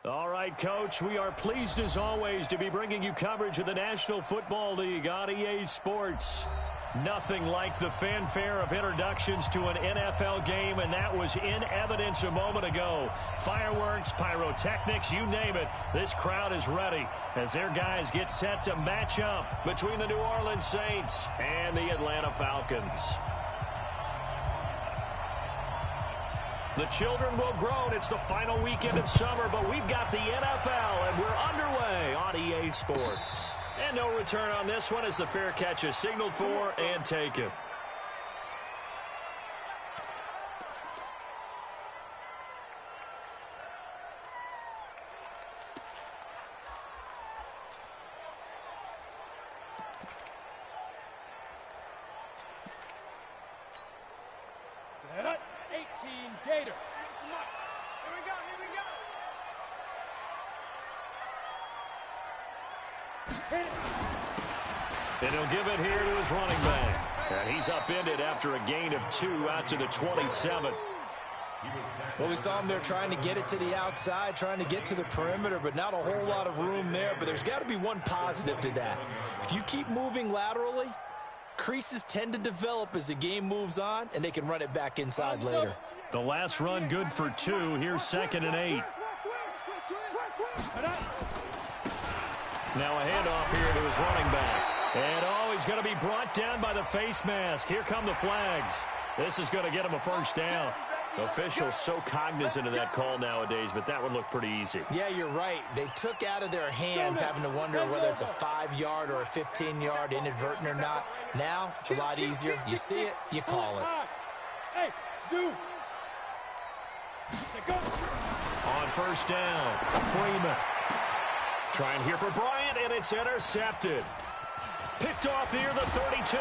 All right, Coach, we are pleased as always to be bringing you coverage of the National Football League on EA Sports. Nothing like the fanfare of introductions to an NFL game, and that was in evidence a moment ago. Fireworks, pyrotechnics, you name it. This crowd is ready as their guys get set to match up between the New Orleans Saints and the Atlanta Falcons. The children will groan. It's the final weekend of summer, but we've got the NFL, and we're underway on EA Sports. And no return on this one as the fair catch is signaled for and taken. Set. 18 Gator. Here we go. And he'll give it here to his running back. And he's upended after a gain of 2 out to the 27. Well, we saw him there trying to get it to the outside, trying to get to the perimeter, but not a whole lot of room there. But there's got to be one positive to that. If you keep moving laterally, creases tend to develop as the game moves on, and they can run it back inside later. The last run good for 2. Here's 2nd and 8. Now a handoff here to his running back. And, he's going to be brought down by the face mask. Here come the flags. This is going to get him a first down. Officials so cognizant of that call nowadays, but that one looked pretty easy. Yeah, you're right. They took out of their hands having to wonder whether it's a 5-yard or a 15-yard inadvertent or not. Now, it's a lot easier. You see it, you call it. On first down, Freeman. Trying here for Bryant, and it's intercepted. Picked off here, the 32.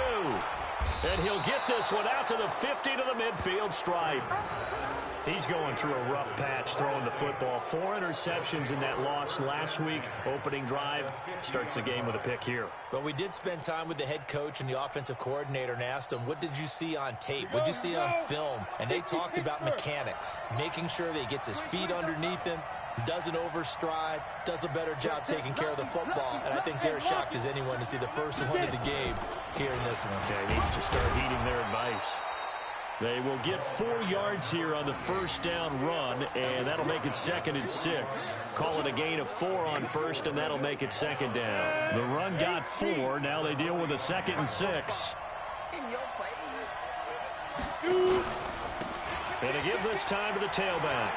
And he'll get this one out to the 50 to the midfield stripe. He's going through a rough patch throwing the football. 4 interceptions in that loss last week. Opening drive starts the game with a pick here. But we did spend time with the head coach and the offensive coordinator and asked him, what did you see on tape? What did you see on film? And they talked about mechanics, making sure that he gets his feet underneath him, doesn't overstride, does a better job taking care of the football. And I think they're shocked as anyone to see the first one of the game here in this one. Okay, needs to start heeding their advice. They will get 4 yards here on the first down run, and that'll make it 2nd and 6. Call it a gain of 4 on first, and that'll make it 2nd down. The run got 4. Now they deal with a 2nd and 6. In your face. And to give this time to the tailback.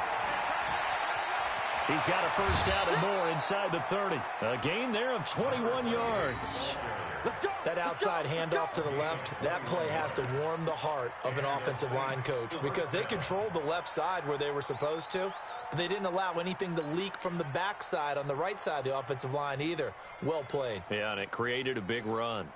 He's got a first down and more inside the 30. A gain there of 21 yards. That outside handoff to the left, that play has to warm the heart of an offensive line coach because they controlled the left side where they were supposed to, but they didn't allow anything to leak from the backside on the right side of the offensive line either. Well played. Yeah, and it created a big run.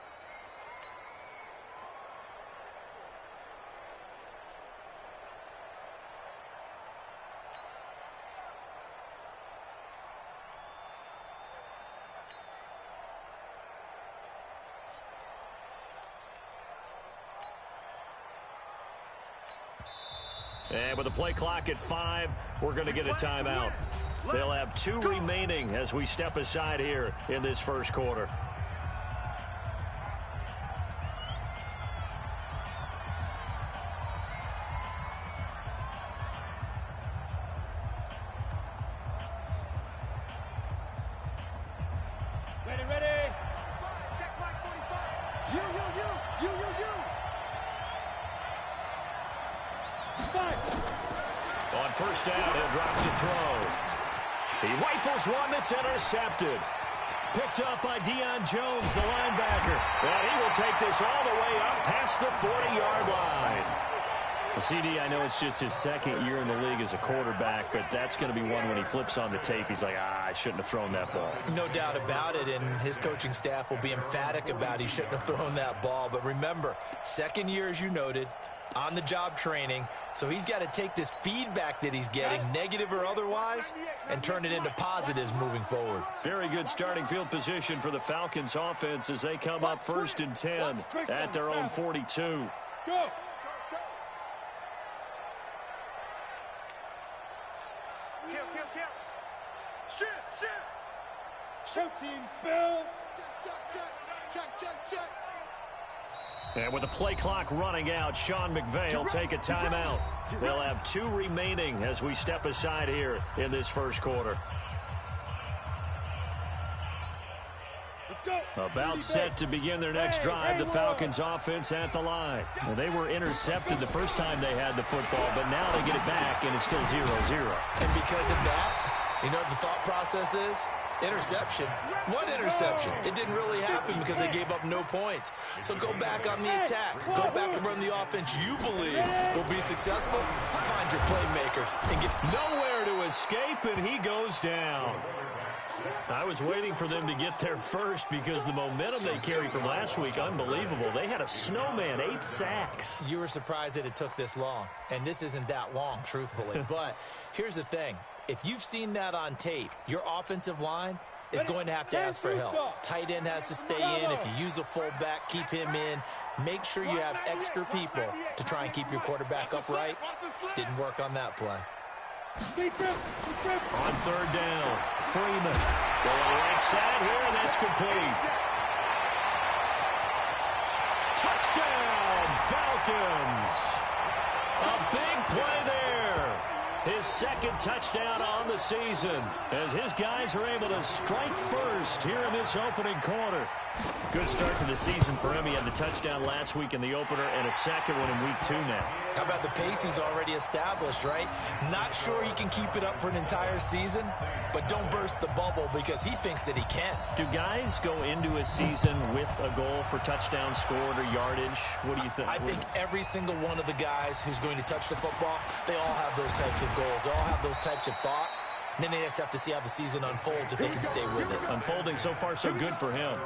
And with the play clock at 5, we're going to get a timeout. They'll have 2 remaining as we step aside here in this first quarter. Ready. You. On first down, he'll drop to throw. He rifles one that's intercepted. Picked up by Deion Jones, the linebacker. And he will take this all the way up past the 40-yard line. CD, I know it's just his 2nd year in the league as a quarterback, but that's going to be one when he flips on the tape. He's like, I shouldn't have thrown that ball. No doubt about it, and his coaching staff will be emphatic about he shouldn't have thrown that ball. But remember, 2nd year, as you noted, on-the-job training, so he's got to take this feedback that he's getting, negative or otherwise, and turn it into positives moving forward. Very good starting field position for the Falcons offense as they come up 1st and 10 at their own 42. Go. Show team spill. And with the play clock running out, Sean McVay will take a timeout. They'll have 2 remaining as we step aside here in this first quarter. About set to begin their next drive, the Falcons offense at the line. Well, they were intercepted the first time they had the football, but now they get it back, and it's still 0-0. And because of that, you know what the thought process is? Interception. What interception? It didn't really happen because they gave up no points. So go back on the attack. Go back and run the offense you believe will be successful. Find your playmakers and get nowhere to escape, and he goes down. I was waiting for them to get there first because the momentum they carried from last week, unbelievable. They had a snowman, 8 sacks. You were surprised that it took this long, and this isn't that long, truthfully. But here's the thing. If you've seen that on tape, your offensive line is going to have to ask for help. Tight end has to stay in. If you use a fullback, keep him in. Make sure you have extra people to try and keep your quarterback upright. Didn't work on that play. On third down, Freeman going right side here, and that's complete. Touchdown, Falcons. A big play there. His second touchdown on the season as his guys are able to strike first here in this opening quarter. Good start to the season for him. He had the touchdown last week in the opener and a second one in week 2 now. How about the pace he's already established, right? Not sure he can keep it up for an entire season, but don't burst the bubble because he thinks that he can. Do guys go into a season with a goal for touchdown scored or yardage? What do you think? I think every single one of the guys who's going to touch the football, they all have those types of goals. They all have those types of thoughts. And then they just have to see how the season unfolds if they can stay with it. Unfolding so far so good for him.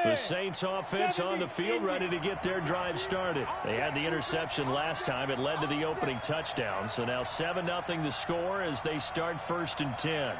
The Saints offense on the field, ready to get their drive started. They had the interception last time. It led to the opening touchdown. So now 7-0 the score as they start 1st and 10.